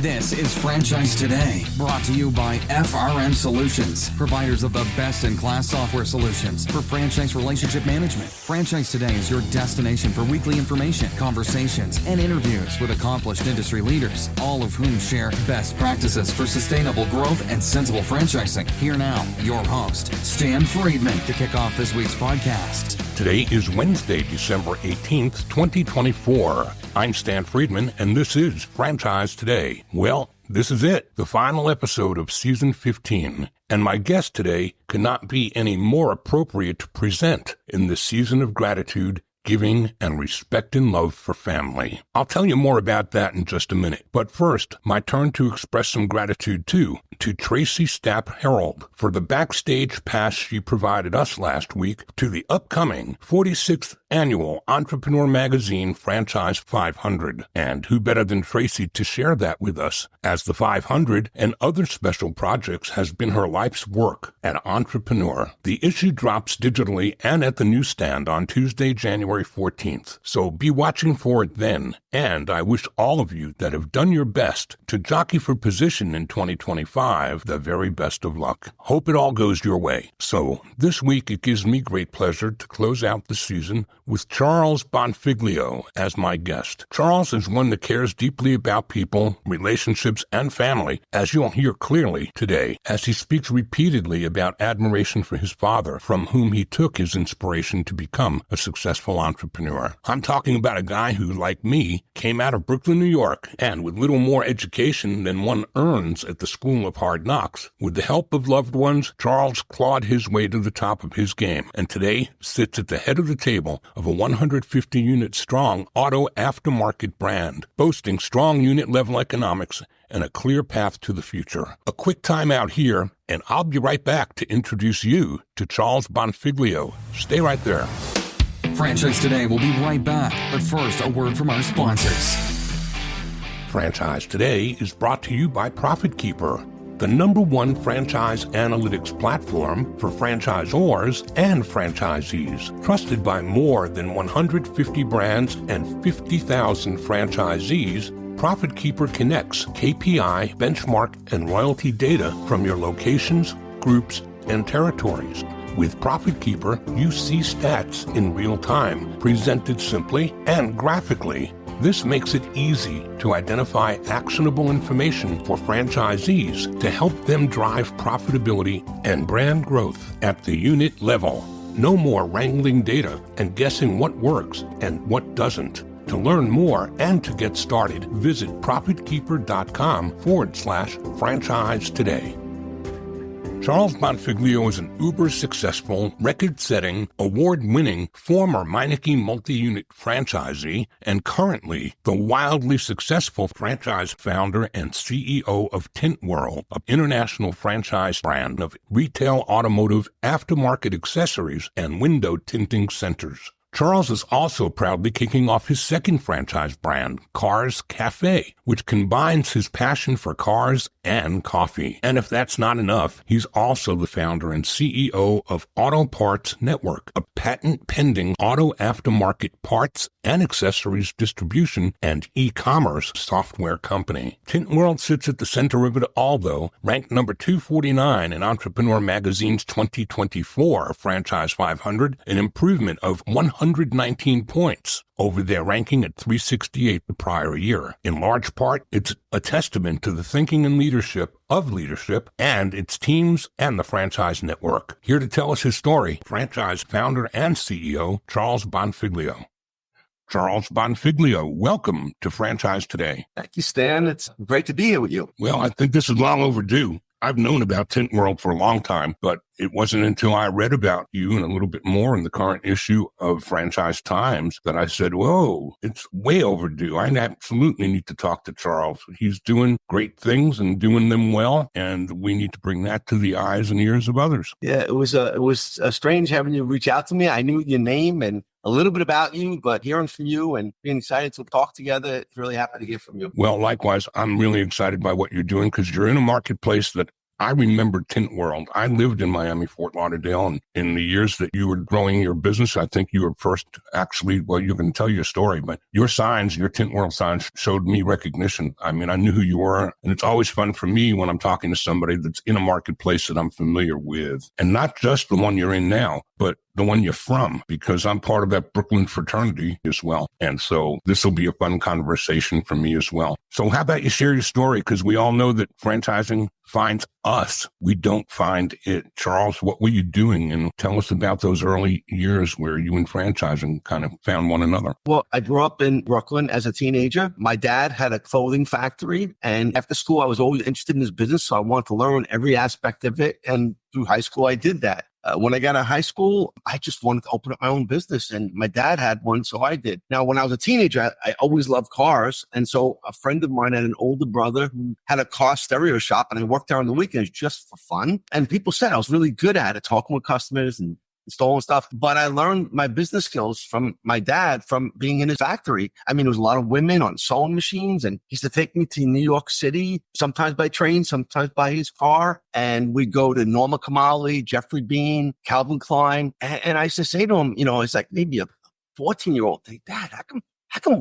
This is Franchise Today, brought to you by FRM Solutions, providers of the best-in-class software solutions for franchise relationship management. Franchise Today is your destination for weekly information, conversations, and interviews with accomplished industry leaders, all of whom share best practices for sustainable growth and sensible franchising. Here now, your host, Stan Friedman, to kick off this week's podcast. Today is Wednesday, December 18th, 2024. I'm Stan Friedman, and this is Franchise Today. Well, this is it, the final episode of Season 15, and my guest today could not be any more appropriate to present in this season of gratitude, giving, and respect and love for family. I'll tell you more about that in just a minute, but first, my turn to express some gratitude, too, to Tracy Stapp-Harold for the backstage pass she provided us last week to the upcoming 46th Annual Entrepreneur Magazine Franchise 500. And who better than Tracy to share that with us, as the 500 and other special projects has been her life's work at Entrepreneur. The issue drops digitally and at the newsstand on Tuesday, January 14th, so be watching for it then. And I wish all of you that have done your best to jockey for position in 2025 the very best of luck. Hope it all goes your way. So, this week it gives me great pleasure to close out the season with Charles Bonfiglio as my guest. Charles is one that cares deeply about people, relationships, and family, as you'll hear clearly today, as he speaks repeatedly about admiration for his father, from whom he took his inspiration to become a successful entrepreneur. I'm talking about a guy who, like me, came out of Brooklyn, New York, and with little more education than one earns at the School of Hard Knocks. With the help of loved ones, Charles clawed his way to the top of his game, and today sits at the head of the table of a 150-unit strong auto aftermarket brand, boasting strong unit-level economics and a clear path to the future. A quick time out here, and I'll be right back to introduce you to Charles Bonfiglio. Stay right there. Franchise Today will be right back, but first, a word from our sponsors. Franchise Today is brought to you by Profit Keeper, the #1 franchise analytics platform for franchisors and franchisees, trusted by more than 150 brands and 50,000 franchisees. Profit Keeper connects KPI, benchmark, and royalty data from your locations, groups, and territories. With Profit Keeper, you see stats in real time, presented simply and graphically. This makes it easy to identify actionable information for franchisees to help them drive profitability and brand growth at the unit level. No more wrangling data and guessing what works and what doesn't. To learn more and to get started, visit profitkeeper.com/franchise today. Charles Bonfiglio is an uber-successful, record-setting, award-winning former Meineke multi-unit franchisee and currently the wildly successful franchise founder and CEO of Tint World, an international franchise brand of retail, automotive, aftermarket accessories, and window tinting centers. Charles is also proudly kicking off his second franchise brand, Cars Cafe, which combines his passion for cars and coffee. And if that's not enough, he's also the founder and CEO of Auto Parts Network, a patent-pending auto aftermarket parts and accessories distribution and e-commerce software company. Tint World sits at the center of it all, though, ranked number 249 in Entrepreneur Magazine's 2024 Franchise 500, an improvement of 119 points over their ranking at 368 the prior year. In large part, it's a testament to the thinking and leadership and its teams and the franchise network. Here to tell us his story, franchise founder and CEO, Charles Bonfiglio. Charles Bonfiglio, welcome to Franchise Today. Thank you, Stan. It's great to be here with you. Well, I think this is long overdue. I've known about Tint World for a long time, but it wasn't until I read about you and a little bit more in the current issue of Franchise Times that I said, whoa, it's way overdue. I absolutely need to talk to Charles. He's doing great things and doing them well, and we need to bring that to the eyes and ears of others. Yeah, it was strange having you reach out to me. I knew your name and a little bit about you, but hearing from you and being excited to talk together, really happy to hear from you. Well, likewise, I'm really excited by what you're doing because you're in a marketplace that I remember Tint World. I lived in Miami, Fort Lauderdale, and in the years that you were growing your business, I think you were first actually, well, you can tell your story, but your signs, your Tint World signs showed me recognition. I mean, I knew who you were, and it's always fun for me when I'm talking to somebody that's in a marketplace that I'm familiar with, and not just the one you're in now, but the one you're from, because I'm part of that Brooklyn fraternity as well. And so this will be a fun conversation for me as well. So how about you share your story? Because we all know that franchising finds us. We don't find it. Charles, what were you doing? And tell us about those early years where you and franchising kind of found one another. Well, I grew up in Brooklyn as a teenager. My dad had a clothing factory, and after school, I was always interested in his business. So I wanted to learn every aspect of it. And through high school, I did that. When I got out of high school, I just wanted to open up my own business, and my dad had one, so I did. Now, when I was a teenager, I always loved cars, and so a friend of mine had an older brother who had a car stereo shop, and I worked there on the weekends just for fun. And people said I was really good at it, talking with customers and installing stuff. But I learned my business skills from my dad from being in his factory. I mean, there was a lot of women on sewing machines, and he used to take me to New York City, sometimes by train, sometimes by his car. And we'd go to Norma Kamali, Jeffrey Bean, Calvin Klein. And I used to say to him, it's like maybe a 14-year-old thing, Dad, how come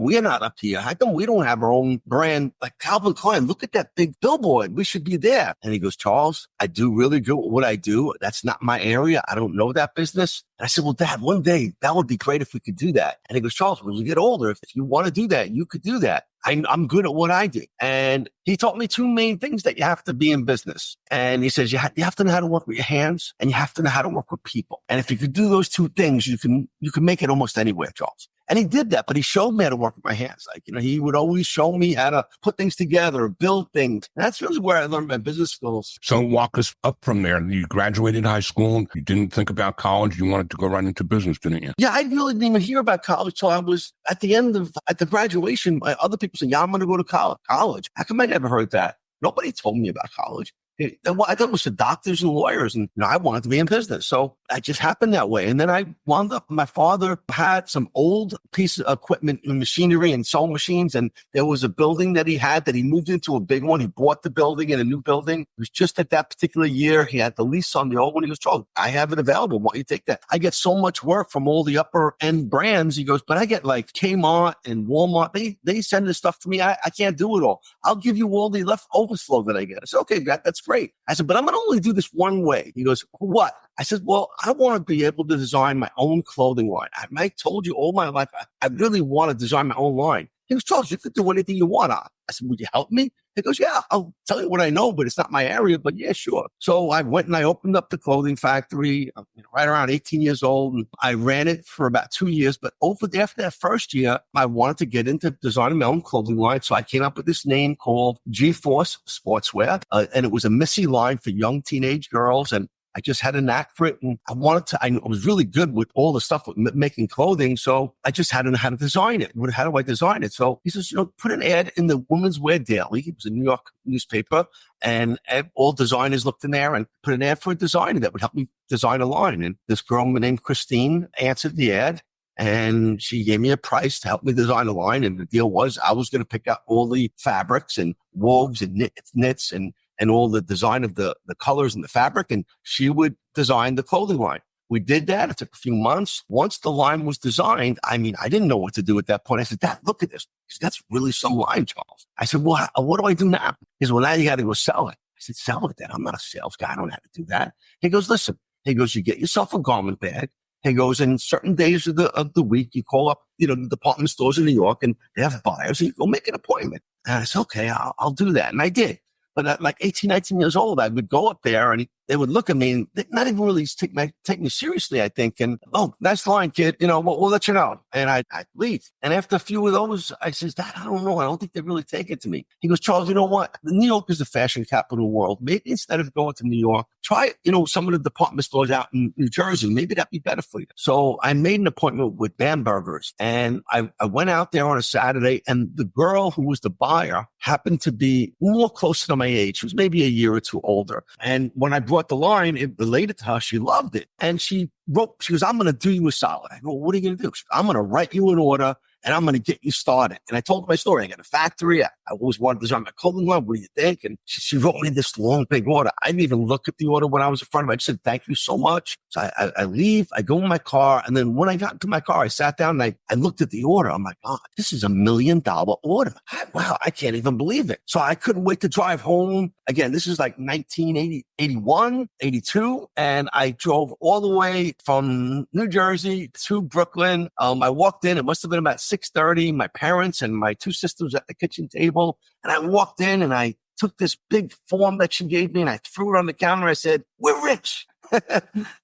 we're not up here? How come we don't have our own brand like Calvin Klein? Look at that big billboard. We should be there. And he goes, Charles, I do really good at what I do. That's not my area. I don't know that business. And I said, well, Dad, one day that would be great if we could do that. And he goes, Charles, when you get older, if you want to do that, you could do that. I'm good at what I do. And he taught me two main things that you have to be in business. And he says, you have to know how to work with your hands, and you have to know how to work with people. And if you could do those two things, you can make it almost anywhere, Charles. And he did that, but he showed me how to work with my hands. He would always show me how to put things together, build things. And that's really where I learned my business skills. So walk us up from there. You graduated high school. You didn't think about college. You wanted to go right into business, didn't you? Yeah, I really didn't even hear about college till I was at the graduation. Other people said, yeah, I'm going to go to college. How come I never heard that? Nobody told me about college. I thought it was for doctors and lawyers, and I wanted to be in business. So I just happened that way. And then I wound up, my father had some old piece of equipment and machinery and sewing machines. And there was a building that he had that he moved into a big one. He bought the building in a new building. It was just at that particular year. He had the lease on the old one. He goes, Charles, I have it available. Why don't you take that? I get so much work from all the upper end brands. He goes, but I get like Kmart and Walmart. They send this stuff to me. I can't do it all. I'll give you all the left overflow that I get. I said, okay, that's great. I said, but I'm going to only do this one way. He goes, what? I said, well, I want to be able to design my own clothing line. I told you all my life, I really want to design my own line. He goes, Charles, you could do anything you want. I said, would you help me? He goes, yeah, I'll tell you what I know, but it's not my area. But yeah, sure. So I went and I opened up the clothing factory right around 18 years old. And I ran it for about 2 years. But after that first year, I wanted to get into designing my own clothing line. So I came up with this name called G-Force Sportswear. And it was a Missy line for young teenage girls. And I just had a knack for it. And I was really good with all the stuff with making clothing. So I just had to know how to design it. How do I design it? So he says, put an ad in the Women's Wear Daily. It was a New York newspaper. And all designers looked in there and put an ad for a designer that would help me design a line. And this girl named Christine answered the ad. And she gave me a price to help me design a line. And the deal was I was going to pick out all the fabrics and wovens and knits and all the design of the colors and the fabric, and she would design the clothing line. We did that. It took a few months. Once the line was designed, I didn't know what to do at that point. I said, Dad, look at this. He said, that's really some line, Charles. I said, well, what do I do now? He said, well, now you got to go sell it. I said, sell it, Dad. I'm not a sales guy. I don't know how to do that. He goes, listen. He goes, you get yourself a garment bag. He goes, in certain days of the week, you call up, the department stores in New York, and they have buyers, and you go make an appointment. And I said, okay, I'll do that. And I did. But at like 18, 19 years old, I would go up there and they would look at me and not even really take me seriously, I think. And, oh, nice line, kid. We'll let you know. And I'd leave. And after a few of those, I says, Dad, I don't know. I don't think they really take it to me. He goes, Charles, you know what? New York is the fashion capital of the world. Maybe instead of going to New York, try, some of the department stores out in New Jersey. Maybe that'd be better for you. So I made an appointment with Bambergers. And I went out there on a Saturday, and the girl who was the buyer happened to be more closer to my age. She was maybe a year or two older. And when I brought the line, it related to her. She loved it. And she goes, I'm going to do you a solid. I go, what are you going to do? She goes, I'm going to write you an order, and I'm going to get you started. And I told her my story. I got a factory. I always wanted to design my clothing line. What do you think? And she wrote me this long, big order. I didn't even look at the order when I was in front of her. I just said, thank you so much. So I leave, I go in my car. And then when I got into my car, I sat down and I looked at the order. I'm like, God, this is $1 million order. Wow, I can't even believe it. So I couldn't wait to drive home. Again, this is like 1980, 81, 82. And I drove all the way from New Jersey to Brooklyn. I walked in, it must have been about 6:30. My parents and my two sisters at the kitchen table. And I walked in and I took this big form that she gave me and I threw it on the counter. I said, we're rich.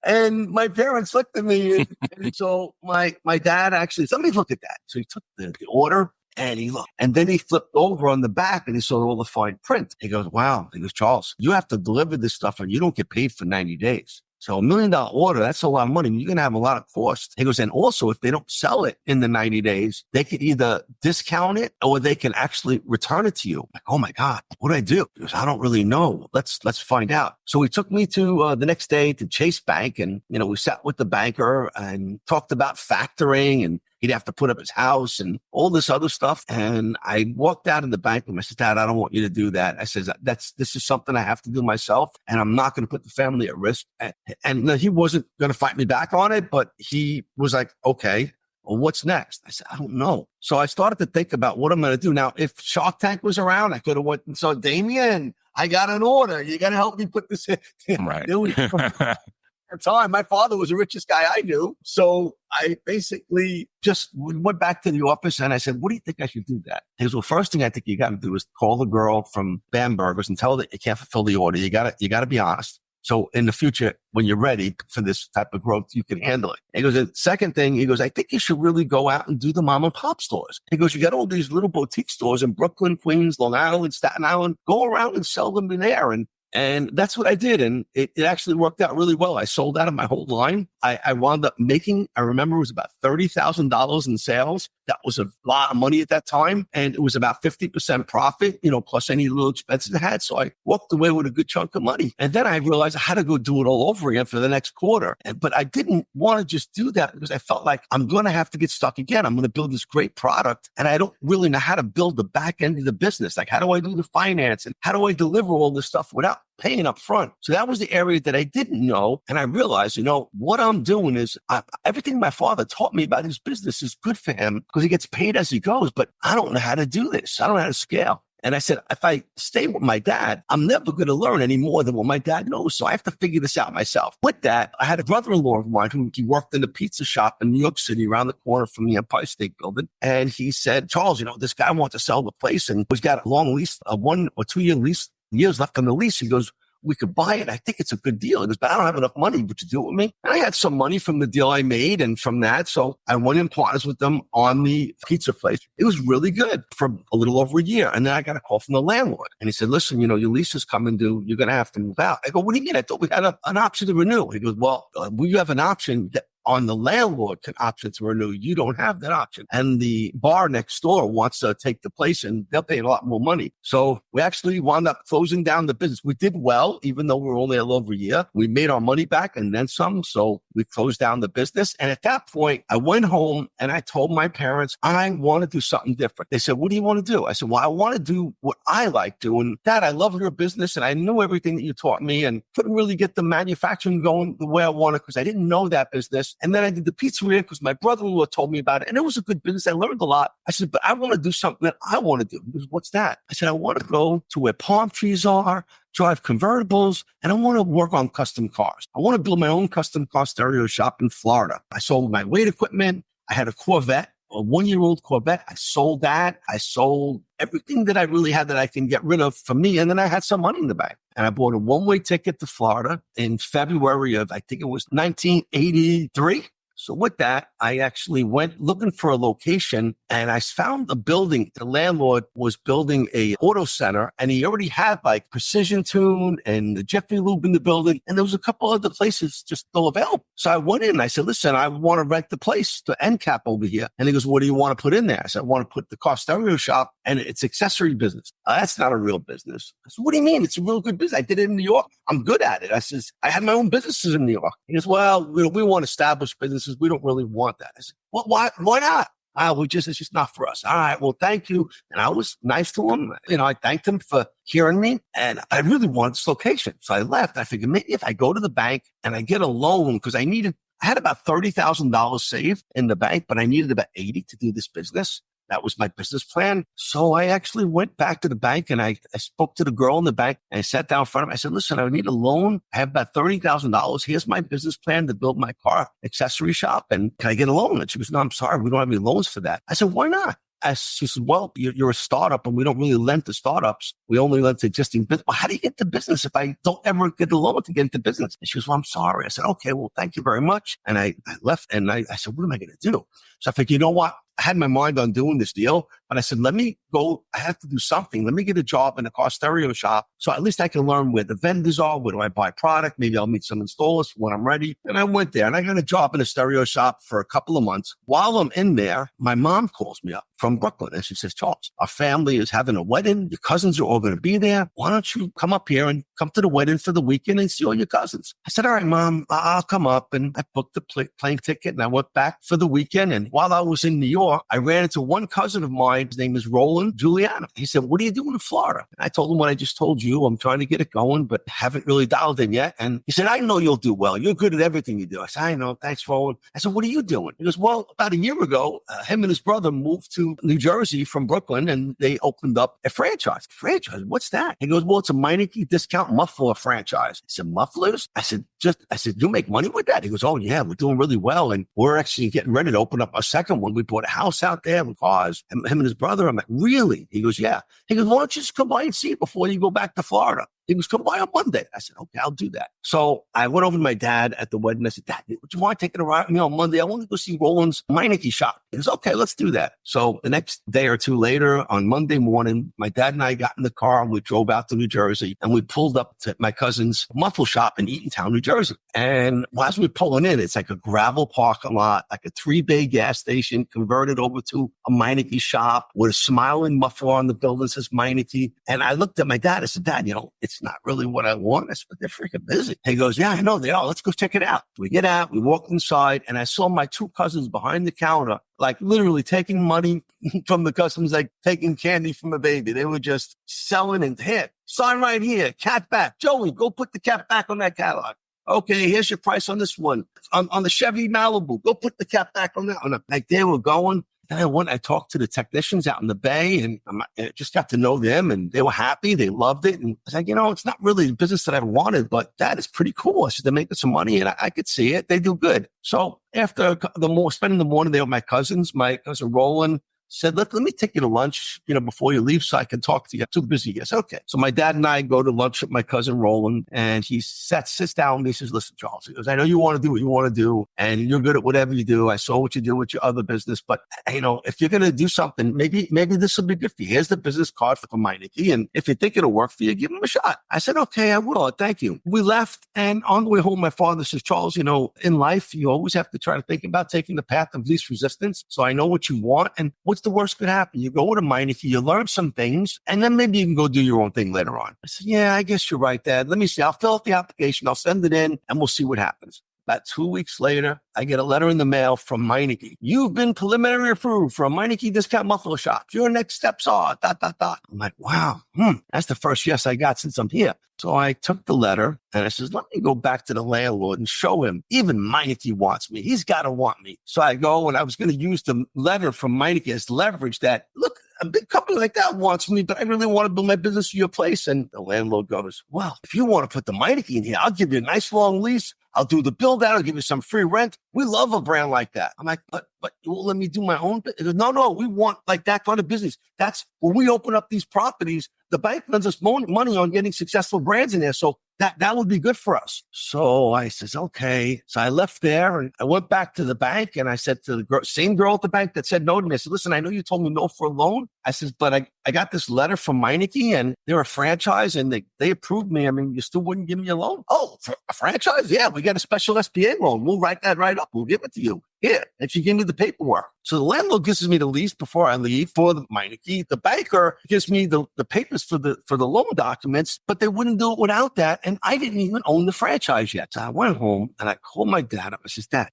And my parents looked at me. And so my dad actually said, let me look at that. So he took the order. And he looked, and then he flipped over on the back and he saw all the fine print. He goes, wow. He goes, Charles, you have to deliver this stuff and you don't get paid for 90 days. So $1 million order, that's a lot of money. You're going to have a lot of costs. He goes, and also if they don't sell it in the 90 days, they could either discount it or they can actually return it to you. I'm like, oh my God, what do I do? He goes, I don't really know. Let's find out. So he took me to the next day to Chase Bank. And, we sat with the banker and talked about factoring, and he'd have to put up his house and all this other stuff. And I walked out of the bank and I said, Dad, I don't want you to do that. I said, this is something I have to do myself, and I'm not going to put the family at risk. And he wasn't going to fight me back on it, but he was like, okay, well, what's next? I said, I don't know. So I started to think about what I'm going to do. Now, if Shark Tank was around, I could have went and saw Damien, I got an order. You got to help me put this in. Right. At the time, my father was the richest guy I knew. So I basically just went back to the office and I said, what do you think I should do that? He goes, well, first thing I think you got to do is call the girl from Bamberger's and tell her that you can't fulfill the order. You got to be honest. So in the future, when you're ready for this type of growth, you can handle it. He goes, the second thing, he goes, I think you should really go out and do the mom and pop stores. He goes, you got all these little boutique stores in Brooklyn, Queens, Long Island, Staten Island. Go around and sell them in there. And that's what I did. And it actually worked out really well. I sold out of my whole line. I wound up making, I remember it was about $30,000 in sales. That was a lot of money at that time. And it was about 50% profit, plus any little expenses I had. So I walked away with a good chunk of money. And then I realized I had to go do it all over again for the next quarter. But I didn't want to just do that because I felt like I'm going to have to get stuck again. I'm going to build this great product. And I don't really know how to build the back end of the business. Like, how do I do the finance? And how do I deliver all this stuff without paying up front? So that was the area that I didn't know. And I realized, what I'm doing is everything my father taught me about his business is good for him because he gets paid as he goes, but I don't know how to do this. I don't know how to scale. And I said, if I stay with my dad, I'm never going to learn any more than what my dad knows. So I have to figure this out myself. With that, I had a brother-in-law of mine who he worked in a pizza shop in New York City around the corner from the Empire State Building. And he said, Charles, this guy wants to sell the place and he's got a long lease, a 1 or 2 year lease, years left on the lease. He goes, we could buy it. I think it's a good deal. He goes, but I don't have enough money. Would you do it with me? And I had some money from the deal I made. And from that, so I went in partners with them on the pizza place. It was really good for a little over a year. And then I got a call from the landlord. And he said, listen, your lease is coming due. You're going to have to move out. I go, what do you mean? I thought we had an option to renew. He goes, well, we have an option that on the landlord can option to renew. You don't have that option. And the bar next door wants to take the place and they'll pay a lot more money. So we actually wound up closing down the business. We did well, even though we were only a little over a year. We made our money back and then some. So we closed down the business. And at that point, I went home and I told my parents, I want to do something different. They said, what do you want to do? I said, well, I want to do what I like doing. Dad, I love your business and I knew everything that you taught me and couldn't really get the manufacturing going the way I wanted because I didn't know that business. And then I did the pizzeria because my brother-in-law told me about it. And it was a good business. I learned a lot. I said, but I want to do something that I want to do. He goes, what's that? I said, I want to go to where palm trees are, drive convertibles, and I want to work on custom cars. I want to build my own custom car stereo shop in Florida. I sold my weight equipment. I had a Corvette, a 1-year-old Corvette. I sold that. I sold everything that I really had that I can get rid of for me. And then I had some money in the bank. And I bought a one-way ticket to Florida in February of, I think it was 1983. So with that, I actually went looking for a location and I found a building. The landlord was building a auto center and he already had like Precision Tune and the Jiffy Lube in the building. And there was a couple other places just still available. So I went in and I said, listen, I want to rent the place to end cap over here. And he goes, what do you want to put in there? I said, I want to put the car stereo shop and it's accessory business. That's not a real business. I said, what do you mean? It's a real good business. I did it in New York. I'm good at it. I says, I had my own businesses in New York. He goes, well, we want established businesses. We don't really want that. I said, well, why not? It's just not for us. All right, well, thank you. And I was nice to him. I thanked him for hearing me, and I really wanted this location. So I left. I figured maybe if I go to the bank and I get a loan, because I had about $30,000 saved in the bank, but I needed about 80 to do this business. That was my business plan. So I actually went back to the bank and I spoke to the girl in the bank and I sat down in front of her. I said, listen, I need a loan. I have about $30,000. Here's my business plan to build my car accessory shop. And can I get a loan? And she goes, no, I'm sorry. We don't have any loans for that. I said, why not? She said, well, you're a startup and we don't really lend to startups. We only lend to existing business. Well, how do you get to business if I don't ever get a loan to get into business? And she goes, well, I'm sorry. I said, okay, well, thank you very much. And I left and I said, what am I going to do? So I figured, you know what? I had my mind on doing this deal, but I said, let me go. I have to do something. Let me get a job in a car stereo shop. So at least I can learn where the vendors are. Where do I buy product? Maybe I'll meet some installers when I'm ready. And I went there and I got a job in a stereo shop for a couple of months. While I'm in there, my mom calls me up from Brooklyn and she says, Charles, our family is having a wedding. Your cousins are all going to be there. Why don't you come up here and come to the wedding for the weekend and see all your cousins? I said, all right, Mom, I'll come up. And I booked the plane ticket and I went back for the weekend. And while I was in New York, I ran into one cousin of mine. His name is Roland Giuliano. He said, what are you doing in Florida? And I told him what I just told you. I'm trying to get it going, but haven't really dialed in yet. And he said, I know you'll do well. You're good at everything you do. I said, I know. Thanks, Roland. I said, what are you doing? He goes, well, about a year ago, him and his brother moved to New Jersey from Brooklyn and they opened up a franchise. Franchise? What's that? He goes, well, it's a Meineke discount muffler franchise. I said, mufflers? I said, you make money with that? He goes, oh yeah, we're doing really well. And we're actually getting ready to open up a second one. We bought a house out there with cars. And him and his brother. I'm like, really? He goes, yeah. He goes, why don't you just come by and see it before you go back to Florida? He goes, come by on Monday. I said, okay, I'll do that. So I went over to my dad at the wedding. I said, Dad, would you want to take it around with me on Monday? I want to go see Roland's Meineke shop. He goes, okay, let's do that. So the next day or two later, on Monday morning, my dad and I got in the car and we drove out to New Jersey and we pulled up to my cousin's muffle shop in Eatontown, New Jersey. And as we were pulling in, it's like a gravel parking lot, like a 3-bay gas station converted over to a Meineke shop with a smiling muffler on the building that says Meineke. And I looked at my dad. I said, Dad, it's not really what I want. I said, but they're freaking busy. He goes, yeah, I know they are. Let's go check it out. We get out, we walked inside and I saw my two cousins behind the counter, like literally taking money from the customers, like taking candy from a baby. They were just selling and here, sign right here, cat back. Joey, go put the cat back on that catalog. Okay, here's your price on this one. On the Chevy Malibu, go put the cat back on that one. Like they were going. Then I talked to the technicians out in the Bay and I just got to know them and they were happy. They loved it. And I was like, it's not really the business that I wanted, but that is pretty cool. I said, they're making some money and I could see it. They do good. So after spending the morning there with my cousin Roland, said, let me take you to lunch, before you leave so I can talk to you. I'm too busy. Yes. Okay. So my dad and I go to lunch with my cousin Roland and he sits down with me. He says, listen, Charles, he goes, I know you want to do what you want to do and you're good at whatever you do. I saw what you do with your other business, but if you're going to do something, maybe this will be good for you. Here's the business card for Meineke. And if you think it'll work for you, give him a shot. I said, okay, I will. Thank you. We left. And on the way home, my father says, Charles, in life, you always have to try to think about taking the path of least resistance. So I know what you want and what's the worst could happen? You go to Meineke, you learn some things, and then maybe you can go do your own thing later on. I said, yeah, I guess you're right, Dad. Let me see. I'll fill out the application. I'll send it in, and we'll see what happens. About 2 weeks later, I get a letter in the mail from Meineke. You've been preliminary approved for a Meineke discount muffler shop. Your next steps are ... I'm like, wow, that's the first yes I got since I'm here. So I took the letter and I says, let me go back to the landlord and show him. Even Meineke wants me. He's got to want me. So I go and I was going to use the letter from Meineke as leverage that, look, a big company like that wants me, but I really want to build my business to your place. And the landlord goes, well, if you want to put the Meineke in here, I'll give you a nice long lease. I'll do the build out. I'll give you some free rent. We love a brand like that. I'm like, but you won't let me do my own business? He goes, no, we want like that kind of business. That's when we open up these properties, the bank lends us money on getting successful brands in there. So that would be good for us. So I says, okay. So I left there and I went back to the bank and I said to the same girl at the bank that said no to me, I said, listen, I know you told me no for a loan. I says, but I got this letter from Meineke and they're a franchise and they approved me. I mean, you still wouldn't give me a loan? Oh, for a franchise? Yeah, we got a special SBA loan. We'll write that right up. We'll give it to you. Here. And she gave me the paperwork. So the landlord gives me the lease before I leave for the Meineke. The banker gives me the papers for the loan documents, but they wouldn't do it without that. And I didn't even own the franchise yet. So I went home and I called my dad up. I says, Dad,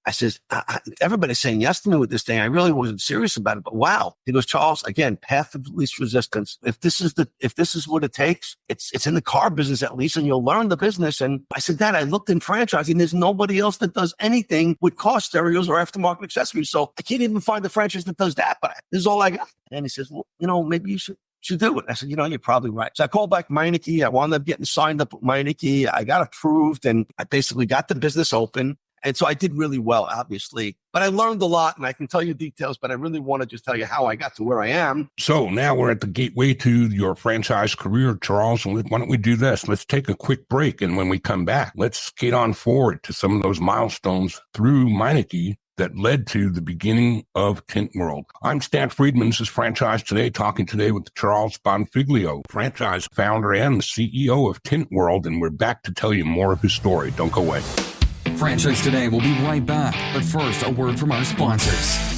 everybody's saying yes to me with this thing. I really wasn't serious about it, but wow. He goes, Charles, again, path of least resistance. If this is what it takes, it's in the car business at least, and you'll learn the business. And I said, Dad, I looked in franchising. There's nobody else that does anything with car stereos or aftermarket accessories. So I can't even find the franchise that does that, but this is all I got. And he says, well, maybe you should do it. I said, you're probably right. So I called back Meineke. I wound up getting signed up with Meineke. I got approved and I basically got the business open. And so I did really well, obviously, but I learned a lot and I can tell you details, but I really want to just tell you how I got to where I am. So now we're at the gateway to your franchise career, Charles. Why don't we do this? Let's take a quick break. And when we come back, let's skate on forward to some of those milestones through Meineke that led to the beginning of Tint World. I'm Stan Friedman. This is Franchise Today, talking today with Charles Bonfiglio, franchise founder and the CEO of Tint World. And we're back to tell you more of his story. Don't go away. Franchise Today will be right back, but first, a word from our sponsors.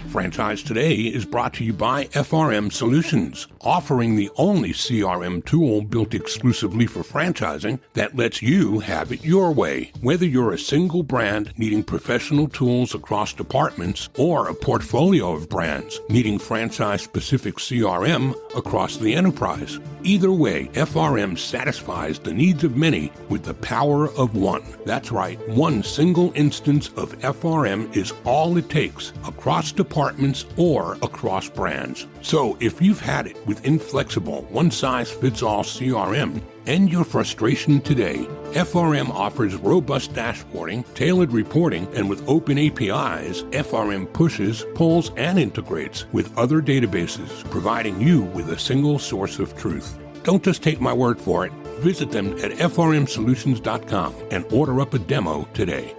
Franchise Today is brought to you by FRM Solutions, offering the only CRM tool built exclusively for franchising that lets you have it your way. Whether you're a single brand needing professional tools across departments or a portfolio of brands needing franchise-specific CRM across the enterprise. Either way, FRM satisfies the needs of many with the power of one. That's right, one single instance of FRM is all it takes across departments or across brands. So if you've had it with inflexible, one-size-fits-all CRM, end your frustration today. FRM offers robust dashboarding, tailored reporting, and with open APIs, FRM pushes, pulls, and integrates with other databases, providing you with a single source of truth. Don't just take my word for it. Visit them at frmsolutions.com and order up a demo today.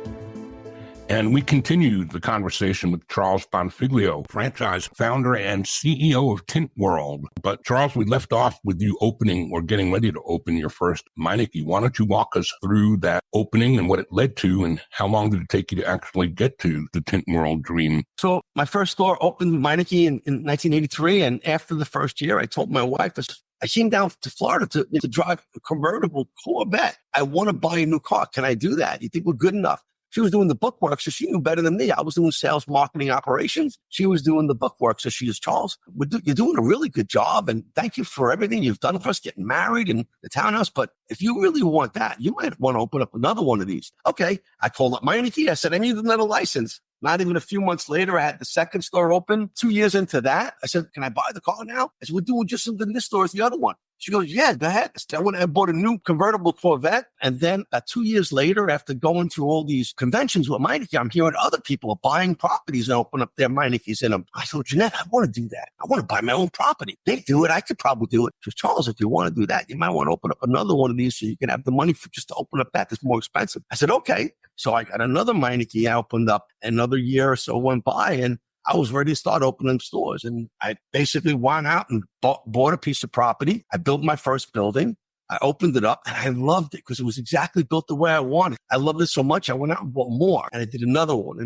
And we continue the conversation with Charles Bonfiglio, franchise founder and CEO of Tint World. But Charles, we left off with you opening or getting ready to open your first Meineke. Why don't you walk us through that opening and what it led to, and how long did it take you to actually get to the Tint World dream? So my first store opened Meineke in 1983. And after the first year, I told my wife, I came down to Florida to drive a convertible Corvette. I want to buy a new car. Can I do that? You think we're good enough? She was doing the bookwork, so she knew better than me. I was doing sales, marketing, operations. She was doing the bookwork. So she was, Charles, you're doing a really good job. And thank you for everything you've done for us, getting married and the townhouse. But if you really want that, you might want to open up another one of these. Okay. I called up Meineke. I said, I need another license. Not even a few months later, I had the second store open. 2 years into that, I said, can I buy the car now? I said, we're doing just something in this store as the other one. She goes, yeah, go ahead. I went and bought a new convertible Corvette. And then 2 years later, after going through all these conventions with Meineke, I'm hearing other people are buying properties and open up their Meinekes in them. I thought, Jeanette, I want to do that. I want to buy my own property. They do it. I could probably do it. She goes, Charles, if you want to do that, you might want to open up another one of these so you can have the money for just to open up that. That's more expensive. I said, okay. So I got another Meineke. I opened up. Another year or so went by, and I was ready to start opening stores. And I basically went out and bought a piece of property. I built my first building. I opened it up and I loved it because it was exactly built the way I wanted. I loved it so much. I went out and bought more, and I did another one.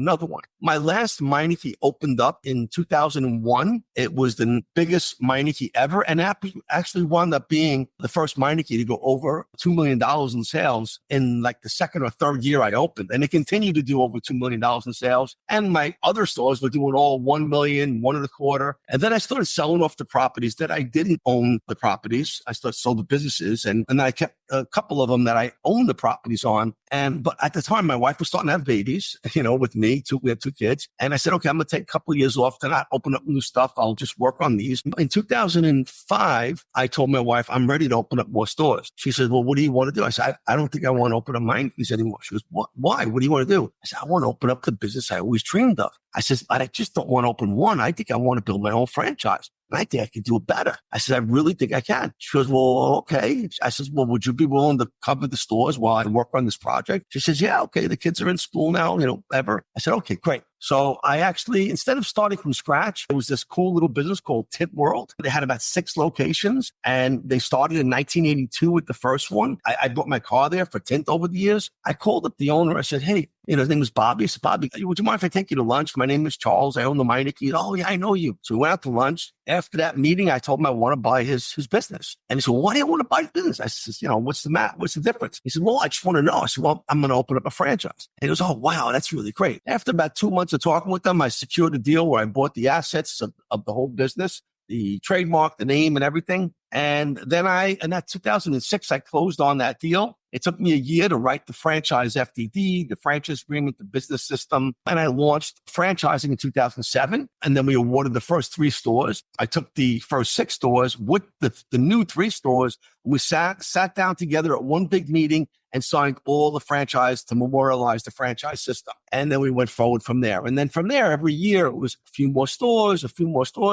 My last Meineke opened up in 2001. It was the biggest Meineke ever, and actually wound up being the first Meineke to go over $2 million in sales in like the second or third year I opened. And it continued to do over $2 million in sales. And my other stores were doing all 1 million, 1.25. And then I started selling off the properties that I didn't own the properties. I sold the businesses. And I kept a couple of them that I owned the properties on. But at the time, my wife was starting to have babies, with me. We had 2 kids. And I said, okay, I'm going to take a couple of years off to not open up new stuff. I'll just work on these. In 2005, I told my wife, I'm ready to open up more stores. She said, well, what do you want to do? I said, I don't think I want to open up Meinekes anymore. She goes, what? Why? What do you want to do? I said, I want to open up the business I always dreamed of. I said, but I just don't want to open one. I think I want to build my own franchise. And I think I can do it better. I said, I really think I can. She goes, well, okay. I said, well, would you be willing to cover the stores while I work on this project? She says, yeah, okay. The kids are in school now, whatever. I said, okay, great. So I actually, instead of starting from scratch, it was this cool little business called Tint World. They had about 6 locations, and they started in 1982 with the first one. I bought my car there for tint over the years. I called up the owner. I said, hey, His name was Bobby. I said, Bobby, would you mind if I take you to lunch? My name is Charles. I own the Meineke. Oh, yeah, I know you. So we went out to lunch. After that meeting, I told him I want to buy his business. And he said, well, why do you want to buy his business? I said, what's the matter? What's the difference? He said, well, I just want to know. I said, well, I'm going to open up a franchise. And he goes, oh, wow, that's really great. After about 2 months of talking with them, I secured a deal where I bought the assets of the whole business, the trademark, the name and everything. And then in that 2006, I closed on that deal. It took me a year to write the franchise FDD, the franchise agreement, the business system. And I launched franchising in 2007. And then we awarded the first 3 stores. I took the first 6 stores with the new 3 stores. We sat down together at one big meeting and signed all the franchise to memorialize the franchise system. And then we went forward from there. And then from there, every year, it was a few more stores.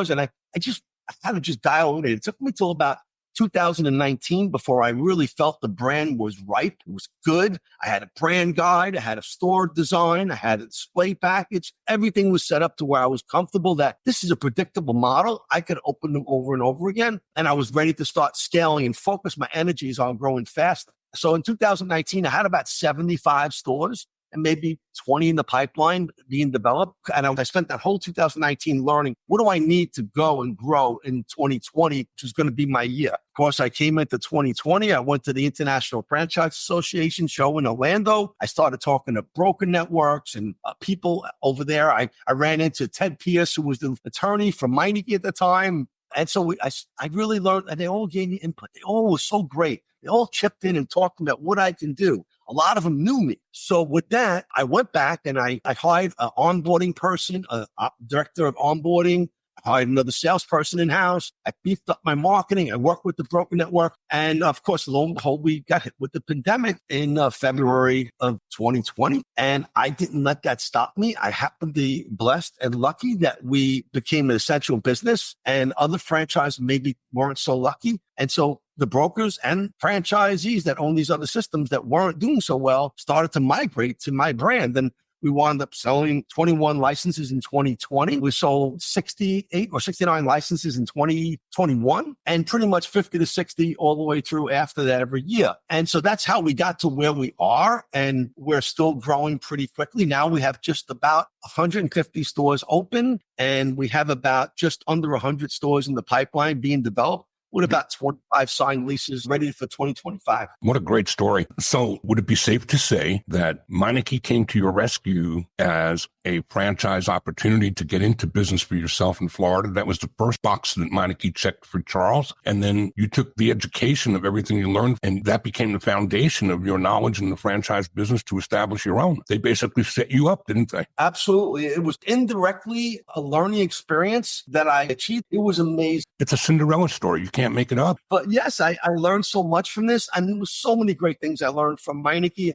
And I had to just dial in. It took me till about 2019 before I really felt the brand was ripe. It was good. I had a brand guide. I had a store design. I had a display package. Everything was set up to where I was comfortable that this is a predictable model. I could open them over and over again. And I was ready to start scaling and focus my energies on growing faster. So in 2019, I had about 75 stores and maybe 20 in the pipeline being developed. And I spent that whole 2019 learning, what do I need to go and grow in 2020, which is going to be my year. Of course, I came into 2020. I went to the International Franchise Association show in Orlando. I started talking to broker networks and people over there. I ran into Ted Pierce, who was the attorney from Meineke at the time. And so I really learned, and they all gave me input. They all were so great. They all chipped in and talked about what I can do. A lot of them knew me. So with that, I went back and I hired an onboarding person, a director of onboarding. I hired another salesperson in-house. I beefed up my marketing. I worked with the broker network. And of course, lo and behold, we got hit with the pandemic in February of 2020. And I didn't let that stop me. I happened to be blessed and lucky that we became an essential business and other franchises maybe weren't so lucky. And so the brokers and franchisees that own these other systems that weren't doing so well started to migrate to my brand. And we wound up selling 21 licenses in 2020. We sold 68 or 69 licenses in 2021 and pretty much 50 to 60 all the way through after that every year. And so that's how we got to where we are. And we're still growing pretty quickly. Now we have just about 150 stores open and we have about just under 100 stores in the pipeline being developed, with about 25 signed leases ready for 2025. What a great story. So would it be safe to say that Meineke came to your rescue as a franchise opportunity to get into business for yourself in Florida? That was the first box that Meineke checked for Charles. And then you took the education of everything you learned, and that became the foundation of your knowledge in the franchise business to establish your own. They basically set you up, didn't they? Absolutely. It was indirectly a learning experience that I achieved. It was amazing. It's a Cinderella story. You can't make it up. But yes, I learned so much from this. And there was so many great things I learned from Meineke.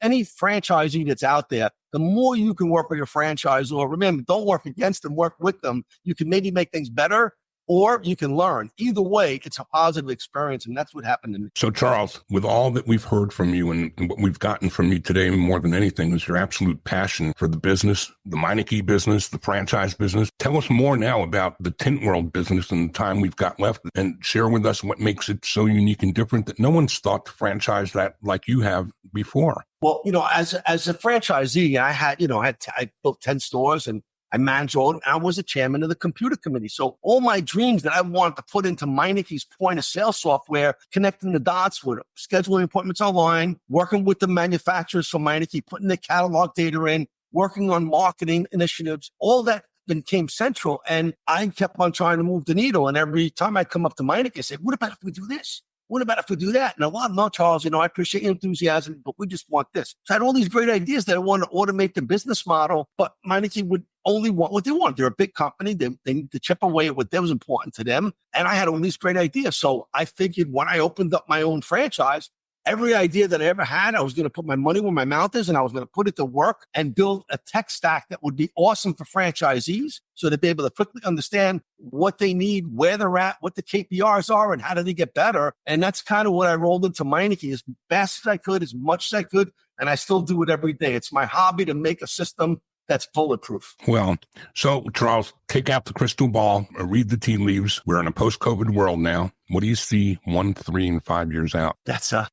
Any franchisee that's out there, the more you can work with your franchisor, remember, don't work against them, work with them. You can maybe make things better, or you can learn. Either way, it's a positive experience, and that's what happened to me. So, Charles, with all that we've heard from you and what we've gotten from you today, more than anything, is your absolute passion for the business, the Meineke business, the franchise business. Tell us more now about the Tint World business and the time we've got left, and share with us what makes it so unique and different that no one's thought to franchise that like you have before. Well, as a franchisee, I built 10 stores and I managed all, and I was the chairman of the computer committee. So all my dreams that I wanted to put into Meineke's point of sale software, connecting the dots with scheduling appointments online, working with the manufacturers for Meineke, putting the catalog data in, working on marketing initiatives, all that became central. And I kept on trying to move the needle. And every time I'd come up to Meineke, I said, what about if we do this? What about if we do that? And a lot of, no, Charles, I appreciate your enthusiasm, but we just want this. So I had all these great ideas that I wanted to automate the business model, but Meineke would only want what they want. They're a big company. They need to chip away at what was important to them. And I had all these great ideas. So I figured when I opened up my own franchise, every idea that I ever had, I was going to put my money where my mouth is, and I was going to put it to work and build a tech stack that would be awesome for franchisees so they'd be able to quickly understand what they need, where they're at, what the KPIs are, and how do they get better. And that's kind of what I rolled into Meineke as fast as I could, as much as I could, and I still do it every day. It's my hobby to make a system that's bulletproof. Well, so Charles, take out the crystal ball, read the tea leaves. We're in a post-COVID world now. What do you see 1, 3, and 5 years out? That's, I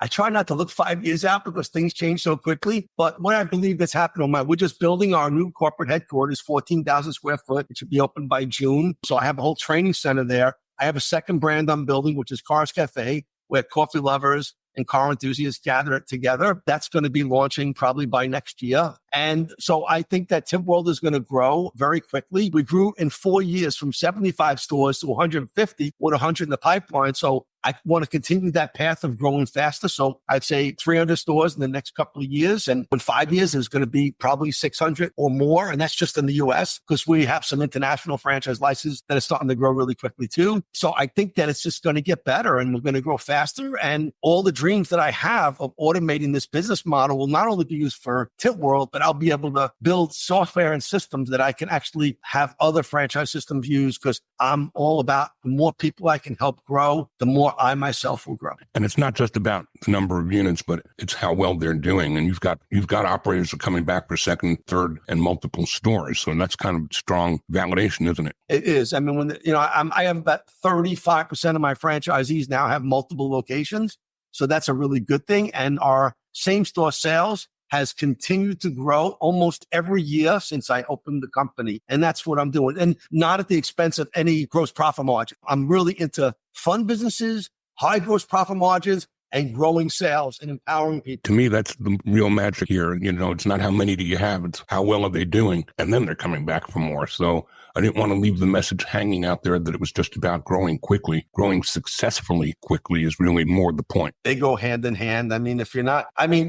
try not to look 5 years out because things change so quickly. But what I believe that's happening we're just building our new corporate headquarters, 14,000 square foot. It should be open by June. So I have a whole training center there. I have a second brand I'm building, which is Cars Cafe, where coffee lovers and car enthusiasts gather together. That's going to be launching probably by next year. And so I think that Tint World is going to grow very quickly. We grew in 4 years from 75 stores to 150 with 100 in the pipeline. So I want to continue that path of growing faster. So I'd say 300 stores in the next couple of years. And in 5 years, there's going to be probably 600 or more. And that's just in the US because we have some international franchise licenses that are starting to grow really quickly too. So I think that it's just going to get better and we're going to grow faster. And all the dreams that I have of automating this business model will not only be used for Tint World, but I'll be able to build software and systems that I can actually have other franchise systems use because I'm all about the more people I can help grow, the more I myself will grow. And it's not just about the number of units, but it's how well they're doing. And you've got operators who are coming back for second, third, and multiple stores. So that's kind of strong validation, isn't it? It is. I mean, when I have about 35% of my franchisees now have multiple locations. So that's a really good thing. And our same store sales has continued to grow almost every year since I opened the company. And that's what I'm doing. And not at the expense of any gross profit margin. I'm really into fun businesses, high gross profit margins, and growing sales and empowering people. To me, that's the real magic here. It's not how many do you have, it's how well are they doing? And then they're coming back for more. So I didn't want to leave the message hanging out there that it was just about growing quickly. Growing successfully quickly is really more the point. They go hand in hand. I mean,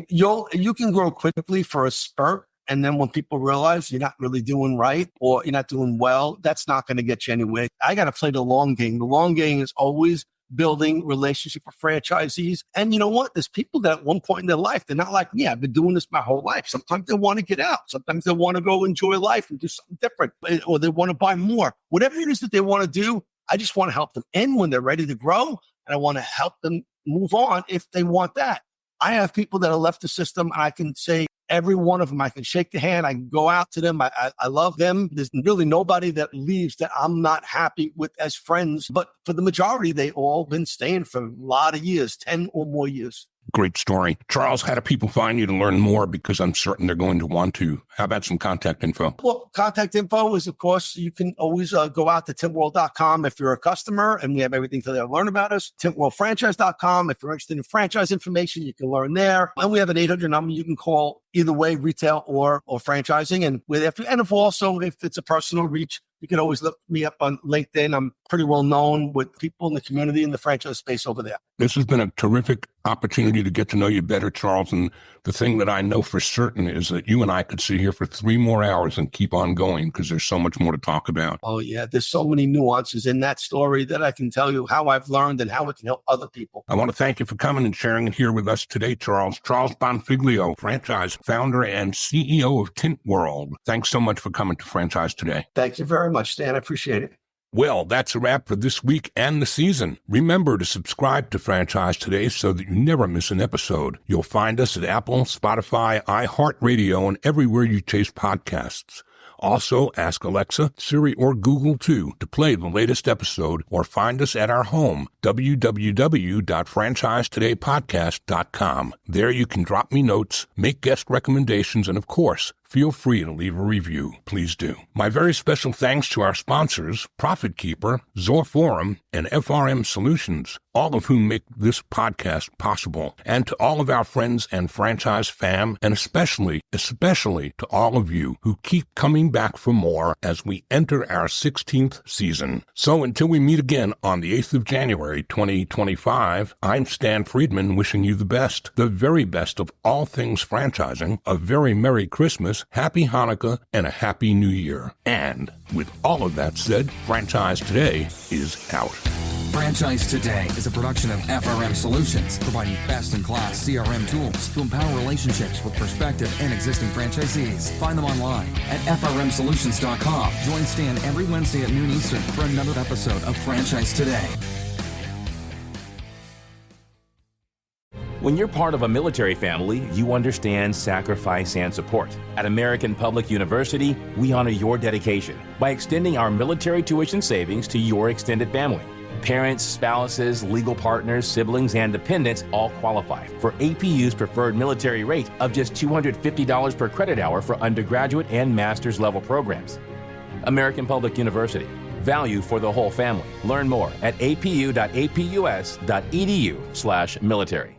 you can grow quickly for a spurt. And then when people realize you're not really doing right or you're not doing well, that's not going to get you anywhere. I got to play the long game. The long game is always building relationship with franchisees. And you know what? There's people that at one point in their life, they're not like me. I've been doing this my whole life. Sometimes they want to get out. Sometimes they want to go enjoy life and do something different, or they want to buy more. Whatever it is that they want to do, I just want to help them in when they're ready to grow. And I want to help them move on if they want that. I have people that have left the system and I can say, every one of them, I can shake the hand. I can go out to them. I love them. There's really nobody that leaves that I'm not happy with as friends. But for the majority, they all been staying for a lot of years, 10 or more years. Great story. Charles, how do people find you to learn more? Because I'm certain they're going to want to. How about some contact info? Well, contact info is, of course, you can always go out to tintworld.com if you're a customer, and we have everything to learn about us. Tintworldfranchise.com. If you're interested in franchise information, you can learn there. And we have an 800 number you can call either way, retail or franchising. And if it's a personal reach, you can always look me up on LinkedIn. I'm pretty well known with people in the community in the franchise space over there. This has been a terrific opportunity to get to know you better, Charles. And the thing that I know for certain is that you and I could sit here for 3 more hours and keep on going because there's so much more to talk about. Oh, yeah. There's so many nuances in that story that I can tell you how I've learned and how it can help other people. I want to thank you for coming and sharing it here with us today, Charles. Charles Bonfiglio, franchise founder and CEO of Tint World. Thanks so much for coming to Franchise Today. Thank you very much, Stan. I appreciate it. Well, that's a wrap for this week and the season. Remember to subscribe to Franchise Today so that you never miss an episode. You'll find us at Apple, Spotify, iHeartRadio, and everywhere you chase podcasts. Also, ask Alexa, Siri, or Google too to play the latest episode or find us at our home, www.franchisetodaypodcast.com. There you can drop me notes, make guest recommendations, and of course, feel free to leave a review. Please do. My very special thanks to our sponsors, Profit Keeper, Zorforum, and FRM Solutions, all of whom make this podcast possible, and to all of our friends and franchise fam, and especially to all of you who keep coming back for more as we enter our 16th season. So until we meet again on the 8th of January, 2025, I'm Stan Friedman wishing you the very best of all things franchising, a very Merry Christmas, Happy Hanukkah, and a Happy New Year. And with all of that said, Franchise Today is out. Franchise Today is a production of FRM Solutions, providing best-in-class CRM tools to empower relationships with prospective and existing franchisees. Find them online at frmsolutions.com. Join Stan every Wednesday at noon Eastern for another episode of Franchise Today. When you're part of a military family, you understand sacrifice and support. At American Public University, we honor your dedication by extending our military tuition savings to your extended family. Parents, spouses, legal partners, siblings, and dependents all qualify for APU's preferred military rate of just $250 per credit hour for undergraduate and master's level programs. American Public University. Value for the whole family. Learn more at apu.apus.edu/military.